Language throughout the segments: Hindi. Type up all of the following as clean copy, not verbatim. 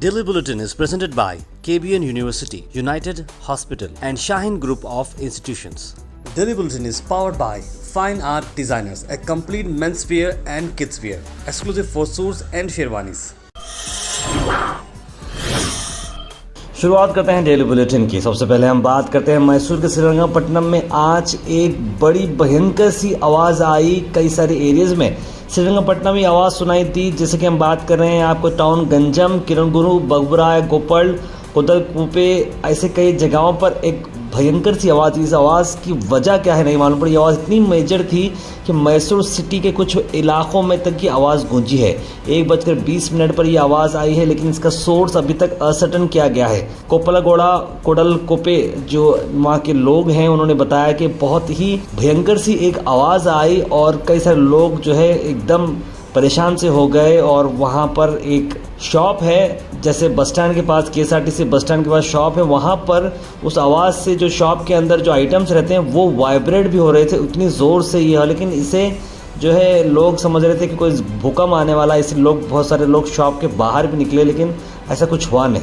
Daily Bulletin is presented by KBN University, United Hospital and Shaheen Group of Institutions. Daily Bulletin is powered by Fine Art Designers, a complete menswear and kidswear, exclusive for suits and sherwanis. शुरुआत करते हैं डेली बुलेटिन की। सबसे पहले हम बात करते हैं मैसूर के श्रीरंगपट्टनम में आज एक बड़ी भयंकर सी आवाज़ आई। कई सारे एरियाज में श्रीरंगपट्टनम की आवाज़ सुनाई दी। जैसे कि हम बात कर रहे हैं आपको टाउन गंजम, किरणगुरु, बगबराय, गोपल, कोदलकुपे, ऐसे कई जगहों पर एक भयंकर सी आवाज़। इस आवाज़ की वजह क्या है नहीं मालूम, पर यह आवाज़ इतनी मेजर थी कि मैसूर सिटी के कुछ इलाकों में तक की आवाज़ गूंजी है। 1:20 पर यह आवाज़ आई है, लेकिन इसका सोर्स अभी तक असर्टन किया गया है। कोपलागोड़ा कोडलकोपे जो वहाँ के लोग हैं, उन्होंने बताया कि बहुत ही भयंकर सी एक आवाज़ आई और कई सारे लोग जो है एकदम परेशान से हो गए। और वहाँ पर एक शॉप है, जैसे बस स्टैंड के पास, KSRTC बस स्टैंड के पास शॉप है, वहाँ पर उस आवाज़ से जो शॉप के अंदर जो आइटम्स रहते हैं वो वाइब्रेट भी हो रहे थे, इतनी ज़ोर से ये। लेकिन इसे जो है लोग समझ रहे थे कि कोई भूकंप आने वाला है, इसलिए लोग, बहुत सारे लोग शॉप के बाहर भी निकले, लेकिन ऐसा कुछ हुआ नहीं।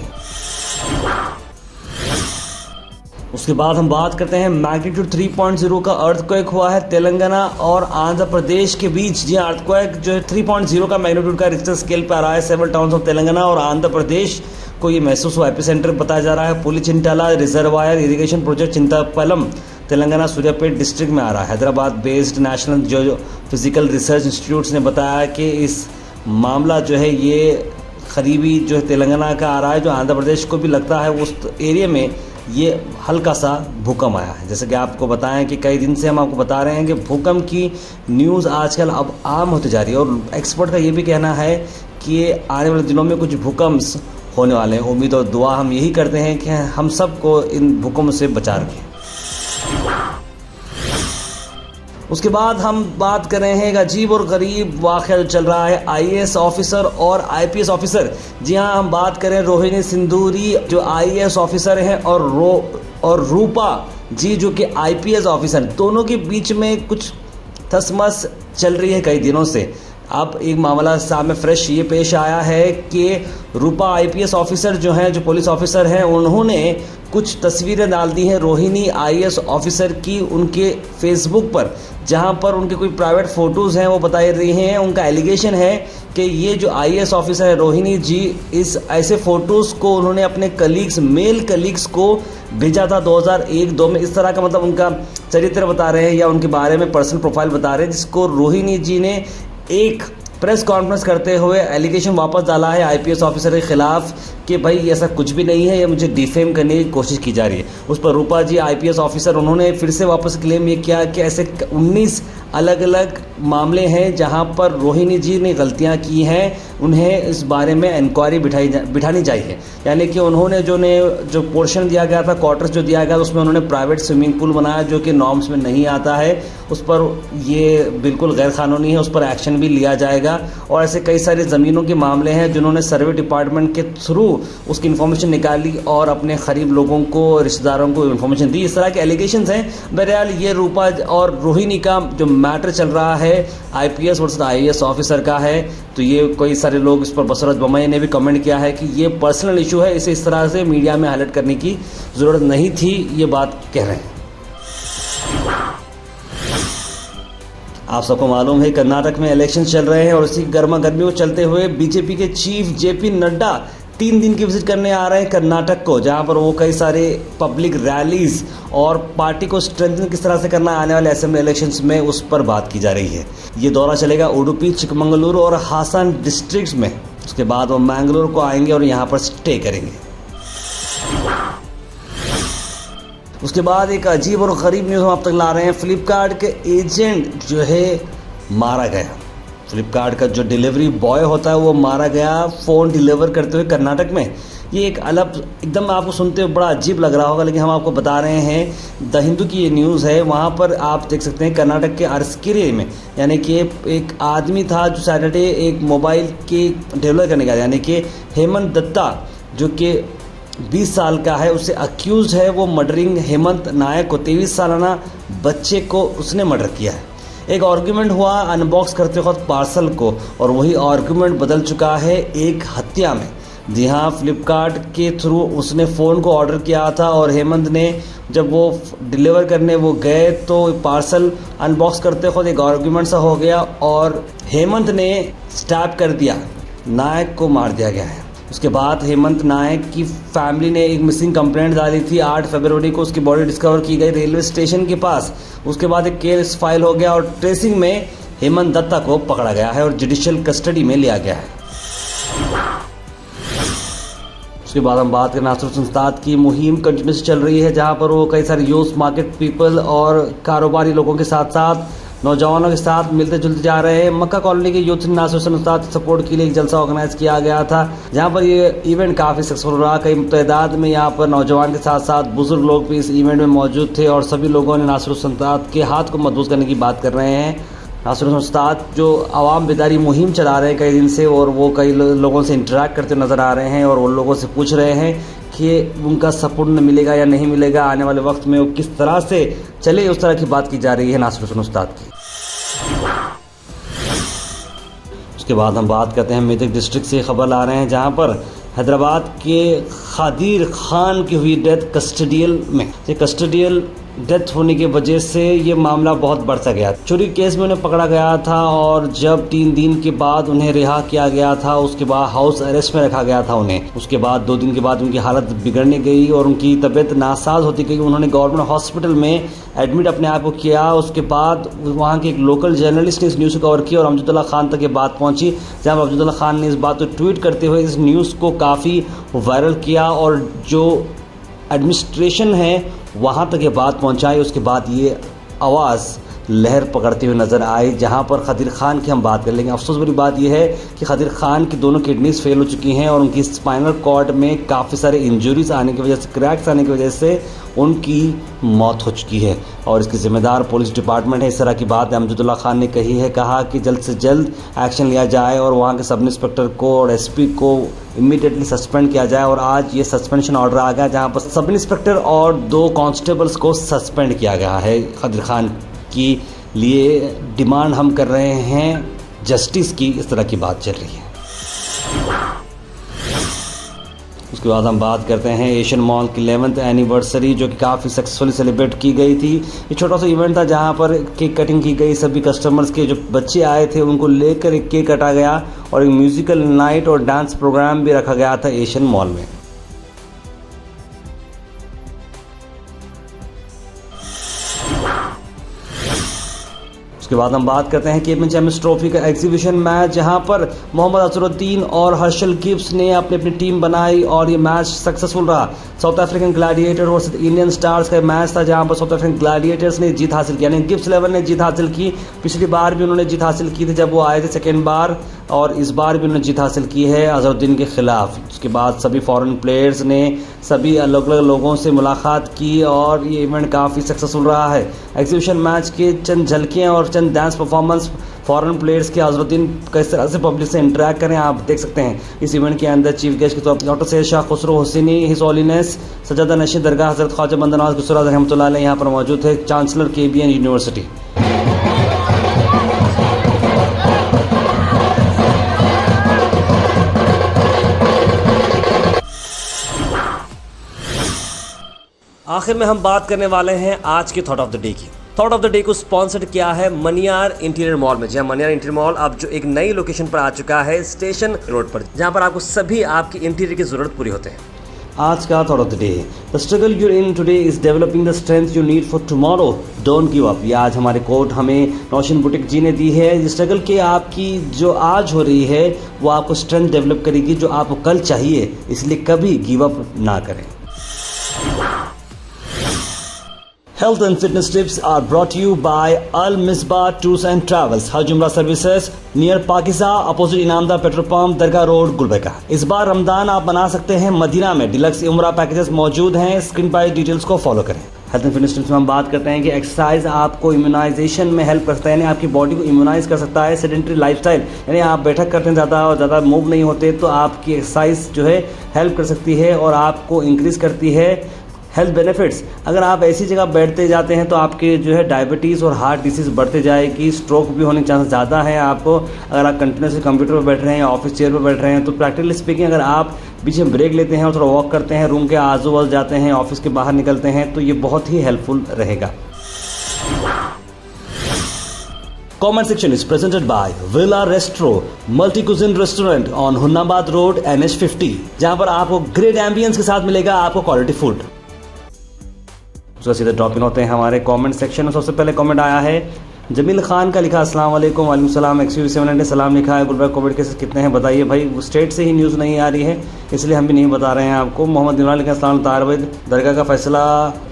उसके बाद हम बात करते हैं मैग्नीट्यूड 3.0 का अर्थक्वेक हुआ है तेलंगाना और आंध्र प्रदेश के बीच। जी अर्थक्वेक जो है 3.0 का मैग्नीट्यूड का रिक्टर स्केल पे आ रहा है। सेवरल टाउन्स ऑफ तेलंगाना और आंध्र प्रदेश को ये महसूस हुआ। एपिसेंटर बताया जा रहा है Pulichintala reservoir irrigation project Chintapalem Telangana Suryapet district में आ रहा है। हैदराबाद बेस्ड नेशनल जो फिजिकल रिसर्च इंस्टीट्यूट्स ने बताया कि इस मामला जो है ये करीबी जो है तेलंगाना का आ रहा है, जो आंध्र प्रदेश को भी लगता है उस एरिया में ये हल्का सा भूकंप आया है। जैसे कि आपको बताएं कि कई दिन से हम आपको बता रहे हैं कि भूकंप की न्यूज़ आजकल अब आम होती जा रही है और एक्सपर्ट का ये भी कहना है कि आने वाले दिनों में कुछ भूकंप होने वाले हैं। उम्मीद और दुआ हम यही करते हैं कि हम सबको इन भूकंप से बचा रखें। उसके बाद हम बात कर रहे हैं एक अजीब और गरीब वाक़या जो चल रहा है IAS ऑफिसर और IPS ऑफिसर। जी हाँ, हम बात करें रोहिणी सिंदूरी जो IAS ऑफिसर हैं और रूपा जी जो कि IPS ऑफिसर, दोनों के बीच में कुछ धसमस चल रही है कई दिनों से। अब एक मामला सामने फ्रेश ये पेश आया है कि रूपा IPS ऑफिसर जो हैं, जो पुलिस ऑफिसर हैं, उन्होंने कुछ तस्वीरें डाल दी हैं रोहिणी IAS ऑफिसर की उनके फेसबुक पर, जहां पर उनके कोई प्राइवेट फ़ोटोज़ हैं वो बताई रही हैं। उनका एलिगेशन है कि ये जो IAS ऑफिसर है रोहिणी जी, इस ऐसे फ़ोटोज़ को उन्होंने अपने कलीग्स, मेल कलीग्स को भेजा था 2001-2 में। इस तरह का मतलब उनका चरित्र बता रहे हैं या उनके बारे में पर्सनल प्रोफाइल बता रहे हैं, जिसको रोहिणी जी ने एक प्रेस कॉन्फ्रेंस करते हुए एलिगेशन वापस डाला है IPS ऑफिसर के खिलाफ कि भाई ऐसा कुछ भी नहीं है, ये मुझे डिफेम करने की कोशिश की जा रही है। उस पर रूपा जी IPS ऑफिसर उन्होंने फिर से वापस क्लेम ये किया कि ऐसे 19 अलग अलग मामले हैं जहां पर रोहिणी जी ने गलतियां की हैं, उन्हें इस बारे में इंक्वायरी बिठानी चाहिए। यानी कि उन्होंने जो पोर्शन दिया गया था, क्वार्टर्स जो दिया गया था, उसमें उन्होंने प्राइवेट स्विमिंग पूल बनाया जो कि नॉर्म्स में नहीं आता है। उस पर ये बिल्कुल गैर कानूनी है, उस पर एक्शन भी लिया जाएगा। और ऐसे कई सारे ज़मीनों के मामले हैं जिन्होंने सर्वे डिपार्टमेंट के थ्रू उसकी इन्फॉर्मेशन निकाली और अपने करीब लोगों को, रिश्तेदारों को इन्फॉर्मेशन दी। इस तरह के एलिगेशंस हैं। बहरहाल ये रूपा और रोहिणी का जो मैटर चल रहा है IPS वर्सेस IAS ऑफिसर का है, तो ये कई सारे लोग इस पर, बसरत बमई ने भी कमेंट किया है कि ये पर्सनल इशू है, इसे इस तरह से मीडिया में हाईलाइट करने की ज़रूरत नहीं थी, ये बात कह रहे हैं। आप सबको मालूम है कर्नाटक में इलेक्शन चल रहे हैं और इसी गर्मा गर्मी को चलते हुए BJP के चीफ JP नड्डा 3 दिन की विजिट करने आ रहे हैं कर्नाटक को, जहां पर वो कई सारे पब्लिक रैलीज और पार्टी को स्ट्रेंथन किस तरह से करना आने वाले असेंबली इलेक्शंस में, उस पर बात की जा रही है। ये दौरा चलेगा उडुपी, चिकमंगलुरु और हासन डिस्ट्रिक्ट्स में। उसके बाद वो मैंगलोर को आएंगे और यहाँ पर स्टे करेंगे। उसके बाद एक अजीब और गरीब न्यूज़ हम आप तक ला रहे हैं। फ्लिपकार्ट के एजेंट जो है मारा गया। फ्लिपकार्ट का जो डिलीवरी बॉय होता है वो मारा गया फ़ोन डिलीवर करते हुए कर्नाटक में। ये एक अलग, एकदम आपको सुनते हुए बड़ा अजीब लग रहा होगा, लेकिन हम आपको बता रहे हैं, द हिंदू की ये न्यूज़ है। वहाँ पर आप देख सकते हैं कर्नाटक के अरस्किरे में, यानी कि एक आदमी था जो सैटरडे एक मोबाइल के डिलीवर करने गया, यानी कि हेमंत दत्ता जो कि 20 साल का है, उससे अक्यूज़ है वो मर्डरिंग हेमंत नायक को, 23 सालाना बच्चे को उसने मर्डर किया है। एक आर्गुमेंट हुआ अनबॉक्स करते वक्त पार्सल को, और वही आर्गुमेंट बदल चुका है एक हत्या में। जी हाँ, फ्लिपकार्ट के थ्रू उसने फ़ोन को ऑर्डर किया था और हेमंत ने जब वो डिलीवर करने वो गए तो पार्सल अनबॉक्स करते खुद एक आर्ग्यूमेंट सा हो गया और हेमंत ने स्टैप कर दिया, नायक को मार दिया गया है। उसके बाद हेमंत नायक की फैमिली ने एक मिसिंग कंप्लेंट डाली थी। 8 फरवरी को उसकी बॉडी डिस्कवर की गई रेलवे स्टेशन के पास। उसके बाद एक केस फाइल हो गया और ट्रेसिंग में हेमंत दत्ता को पकड़ा गया है और जुडिशियल कस्टडी में लिया गया है। उसके बाद हम बात करें नासिरुद्दीन उस्ताद की मुहिम कंटिन्यूस चल रही है, जहां पर वो कई सारे यूथ मार्केट पीपल और कारोबारी लोगों के साथ साथ नौजवानों के साथ मिलते जुलते जा रहे हैं। मक्का कॉलोनी के यूथ ने नासिरुद्दीन उस्ताद की सपोर्ट के लिए एक जलसा ऑर्गेनाइज किया गया था, जहां पर ये इवेंट काफ़ी सक्सेसफुल रहा। कई तादाद में यहाँ पर नौजवान के साथ साथ बुजुर्ग लोग भी इस इवेंट में मौजूद थे और सभी लोगों ने नासिरुद्दीन उस्ताद के हाथ को मजबूत करने की बात कर रहे हैं। नासिरुद्दीन उस्ताद जो आवाम बेदारी मुहिम चला रहे हैं कई दिन से और वो कई लोगों से इंटरेक्ट करते नज़र आ रहे हैं और उन लोगों से पूछ रहे हैं कि उनका सपोर्ट मिलेगा या नहीं मिलेगा, आने वाले वक्त में वो किस तरह से चले, उस तरह की बात की जा रही है नासिरुद्दीन उस्ताद की। उसके बाद हम बात करते हैं मेदक डिस्ट्रिक्ट से खबर ला रहे हैं, जहां पर हैदराबाद के खादिर खान की हुई डेथ कस्टडियल में। कस्टडियल डेथ होने की वजह से ये मामला बहुत बढ़ सा गया। चोरी केस में उन्हें पकड़ा गया था और जब 3 दिन के बाद उन्हें रिहा किया गया था, उसके बाद हाउस अरेस्ट में रखा गया था उन्हें। उसके बाद 2 दिन के बाद उनकी हालत बिगड़ने गई और उनकी तबीयत नासाज होती गई। उन्होंने गवर्नमेंट हॉस्पिटल में एडमिट अपने आप को किया। उसके बाद वहाँ के एक लोकल जर्नलिस्ट ने इस न्यूज़ को कवर किया और अमजदुल्ला खान तक ये बात पहुँची, जहाँ पर अमजदुल्ला खान ने इस बात को ट्वीट करते हुए इस न्यूज़ को काफ़ी वायरल किया और जो एडमिनिस्ट्रेशन है वहाँ तक ये बात पहुँचाई। उसके बाद ये आवाज़ लहर पकड़ते हुए नज़र आई, जहाँ पर खादिर खान की हम बात कर लेंगे। अफसोस भरी बात यह है कि खादिर खान की दोनों किडनीज फेल हो चुकी हैं और उनकी स्पाइनल कॉर्ड में काफ़ी सारे इंजरीज आने की वजह से, क्रैक्स आने की वजह से उनकी मौत हो चुकी है और इसकी जिम्मेदार पुलिस डिपार्टमेंट है। इस तरह की बात अमजदुल्ला खान ने कही है, कहा कि जल्द से जल्द एक्शन लिया जाए और वहाँ के सब इंस्पेक्टर को और एसपी को इमीडिएटली सस्पेंड किया जाए। और आज ये सस्पेंशन ऑर्डर आ गया, जहाँ पर सब इंस्पेक्टर और 2 कांस्टेबल्स को सस्पेंड किया गया है। खादिर खान की लिए डिमांड हम कर रहे हैं जस्टिस की, इस तरह की बात चल रही है। उसके बाद हम बात करते हैं एशियन मॉल की 11th एनिवर्सरी, जो कि काफ़ी सक्सेसफुली सेलिब्रेट की गई थी। ये छोटा सा इवेंट था जहां पर केक कटिंग की गई, सभी कस्टमर्स के जो बच्चे आए थे उनको लेकर एक केक काटा गया और एक म्यूजिकल नाइट और डांस प्रोग्राम भी रखा गया था एशियन मॉल में। उसके बाद हम बात करते हैं केबिन चैम्पियंस ट्रॉफी का एग्जीबिशन मैच, जहां पर मोहम्मद अजहरुद्दीन और हर्षल गिब्स ने अपनी अपनी टीम बनाई और ये मैच सक्सेसफुल रहा। South African gladiator versus Indian stars का मैच था, जहां पर साउथ अफ्रीकन ग्लैडिएटर्स ने जीत हासिल की, यानी गिब्स 11 ने जीत हासिल की। पिछली बार भी उन्होंने जीत हासिल की थी जब वो आए थे सेकेंड बार, और इस बार भी उन्होंने जीत हासिल की है अजहरुद्दीन के खिलाफ। उसके बाद सभी फॉरेन प्लेयर्स ने सभी अलग अलग लोगों से मुलाकात की और ये इवेंट काफ़ी सक्सेसफुल रहा है। एग्जीबिशन मैच के चंद झलकियाँ और चंद डांस परफॉर्मेंस फॉरेन प्लेयर्स के अजहरुद्दीन किस तरह से पब्लिक से इंटरेक्ट करें आप देख सकते हैं। इस इवेंट के अंदर चीफ गेस्ट के तौर पर doctor Syed Shah Khusro Hussaini, his holiness सज्जादा नशीद दरगाह हज़रत ख्वाजा बंदा नवाज गुसरा रहमतुल्लाह अलैह यहाँ पर मौजूद है, चांसलर केबीएन यूनिवर्सिटी। आखिर में हम बात करने वाले हैं आज के थॉट ऑफ द डे की। थॉट ऑफ द डे को स्पॉन्सर्ड किया है मनियार इंटीरियर मॉल में। जहां मनियार इंटीरियर मॉल अब जो एक नई लोकेशन पर आ चुका है स्टेशन रोड पर, जहां पर आपको सभी आपकी इंटीरियर की जरूरत पूरी होते हैं। आज का थॉट ऑफ द डे है, the struggle you're in today is developing the strength you need for tomorrow, don't give up. ये आज हमारे कोट हमें नौशीन बुटीक जी ने दी है। स्ट्रगल के आपकी जो आज हो रही है वो आपको स्ट्रेंथ डेवलप करेगी जो आपको कल चाहिए, इसलिए कभी गिव अप ना करें। Health and fitness tips are brought to you by Al Misbah Tours and Travels, Hajj Umrah Services near Pakiza, opposite Inamdar petrol pump, Dargah road, Gulbarga. इस बार रमजान आप बना सकते हैं मदीना में। डिलक्स उम्रा पैकेजेस मौजूद हैं, स्क्रीन पर डिटेल्स को फॉलो करें। हेल्थ एंड फिटनेस टिप्स में हम बात करते हैं कि एक्सरसाइज आपको इम्यूनाइजेशन में हेल्प करता है, यानी आपकी बॉडी को इम्यूनाइज कर सकता है। सेडेंटरी लाइफस्टाइल, यानी आप बैठक करते हैं ज़्यादा और ज़्यादा मूव नहीं होते, तो आपकी एक्सरसाइज जो है हेल्प कर सकती है और आपको इंक्रीज करती है हेल्थ बेनिफिट्स, अगर आप ऐसी जगह बैठते जाते हैं तो आपके जो है डायबिटीज़ और हार्ट डिसीज़ बढ़ते जाएगी, स्ट्रोक भी होने के चांस ज़्यादा है आपको अगर आप कंटिन्यूसली कंप्यूटर पर बैठ रहे हैं या ऑफिस चेयर पर बैठ रहे हैं। तो प्रैक्टिकली स्पीकिंग अगर आप बीच में ब्रेक लेते हैं और थोड़ा वॉक करते हैं, रूम के आजू बाजू जाते हैं, ऑफिस के बाहर निकलते हैं, तो ये बहुत ही हेल्पफुल रहेगा। Comment section is presented by Villa Restro, multi-cuisine restaurant on Humnabad road NH50, जहां पर आपको ग्रेट एम्बियंस के साथ मिलेगा आपको क्वालिटी फूड। उसका सीधे ड्रॉप इन होते हैं हमारे कमेंट सेक्शन में। सबसे पहले कमेंट आया है जमील खान का, लिखा अस्सलाम वालेकुम। वालेकुम सलाम। XUV7 ने सलाम लिखा है। गुलबर्ग कोविड केसेस कितने हैं बताइए भाई। वो स्टेट से ही न्यूज़ नहीं आ रही है इसलिए हम भी नहीं बता रहे हैं आपको। मोहम्मद इमरान लिखा अस्सलाम तार भाई, दरगाह का फैसला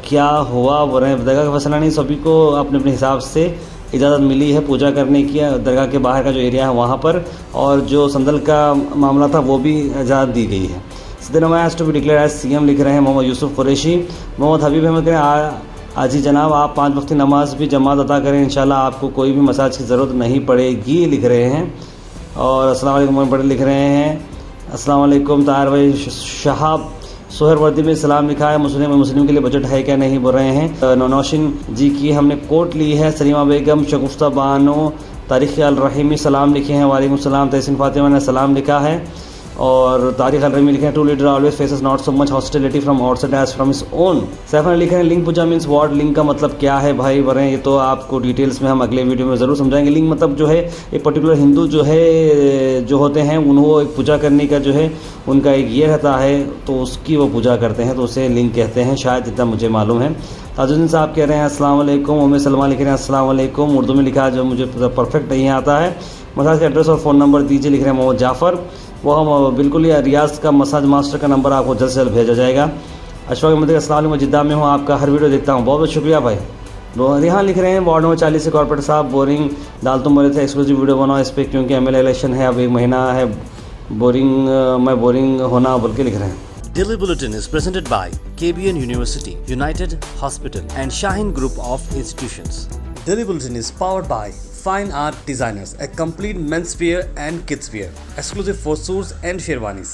क्या हुआ बोल रहे हैं। दरगाह का फैसला नहीं, सभी को अपने अपने हिसाब से इजाज़त मिली है पूजा करने की दरगाह के बाहर का जो एरिया है वहाँ पर, और जो संदल का मामला था वो भी इजाज़त दी गई है। सिद्दीन has to be declare as CM लिख रहे हैं मोहम्मद यूसुफ कुरैशी। मोहम्मद हबीब अहमद कह रहे हैं आजी जनाब आप 5 वक्त नमाज भी जमात अदा करें, इंशाल्लाह आपको कोई भी मसाज की ज़रूरत नहीं पड़ेगी लिख रहे हैं। और अस्सलाम वालेकुम बड़े लिख रहे हैं अस्सलाम वालेकुम तार भाई। शहाब सोहरवर्दी में सलाम लिखा है। मुस्लिम के लिए बजट है क्या नहीं बोल रहे हैं। नौशिन जी की हमने कोट ली है। सलीमा बेगम, शगुफ्ता बानो, तारिक अल रहीमी सलाम लिखे हैं। वालेकुम सलाम। तहसीन फातिमा ने सलाम लिखा है। और तारिक अल रहीमी लिखे हैं to leader always faces not so much hostility from outside as from his own. सैफन लिखे हैं लिंग पूजा मीन्स व्हाट, लिंग का मतलब क्या है भाई बोल रहे हैं। ये तो आपको डिटेल्स में हम अगले वीडियो में ज़रूर समझाएंगे। लिंग मतलब जो है एक पर्टिकुलर हिंदू जो है जो होते हैं उनको एक पूजा करने का जो है उनका एक ये रहता है तो उसकी वो पूजा करते हैं तो उसे लिंग कहते हैं, शायद जितना मुझे मालूम है। ताजुद्दीन साहब कह रहे हैं अस्सलाम वालेकुम। उम्मे सलमा लिख रहे हैं अस्सलाम वालेकुम। उर्दू में लिखा है जो मुझे परफेक्ट नहीं आता है। मसाज का एड्रेस और फ़ोन नंबर दीजिए लिख रहे हैं मोहम्मद जाफ़र। वो हम बिल्कुल ही रियाज का मसाज मास्टर का नंबर आपको जल्द से जल्द भेजा जाएगा। अशफाक अहमद अस्सलाम वालेकुम, जिद्दा में हूँ, आपका हर वीडियो देखता हूँ, बहुत बहुत शुक्रिया भाई। रिहान लिख रहे हैं वार्ड नंबर 40 से कॉर्पोरेट साहब बोरिंग डाल तुम बोले थे एक्सक्लूसिव वीडियो बनाओ इस पर क्योंकि MLA इलेक्शन है, अब 1 महीना है, बोरिंग होना बोल के लिख रहे हैं। Daily Bulletin is presented by KBN University, United Hospital and Shaheen Group of Institutions. Daily Bulletin is powered by Fine Art Designers, a complete menswear and kidswear, exclusive for suits and sherwanis.